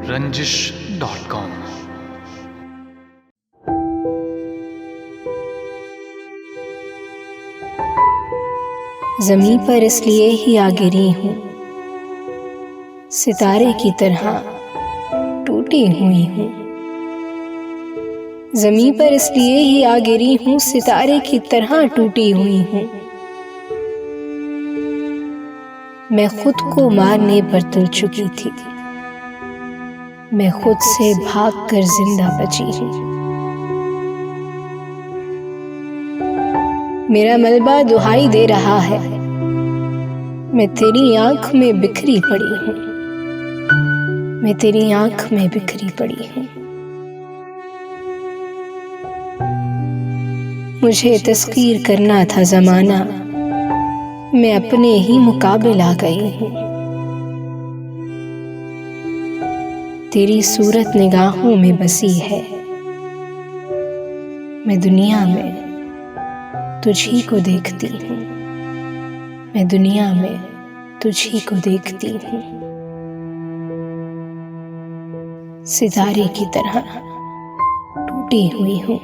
रंजिश.com। ज़मीं पर इसलिए ही आ गिरी हूँ, सितारे की तरह टूटी हुई हूँ। ज़मीं पर इसलिए ही आ गिरी हूँ, सितारे की तरह टूटी हुई हूँ। मैं खुद को मारने पर तुल चुकी थी, मैं खुद से भागकर जिंदा बची हूँ। मेरा मलबा दुहाई दे रहा है, मैं तेरी आंख में बिखरी पड़ी हूँ, मैं तेरी आंख में बिखरी पड़ी हूँ। मुझे तस्खीर करना था ज़माना, मैं अपने ही मुकाबिल आ गई हूँ। तेरी सूरत निगाहों में बसी है, मैं दुनिया में तुझी को देखती हूँ, मैं दुनिया में तुझी को देखती हूँ। सितारे की तरह टूटी हुई हूँ।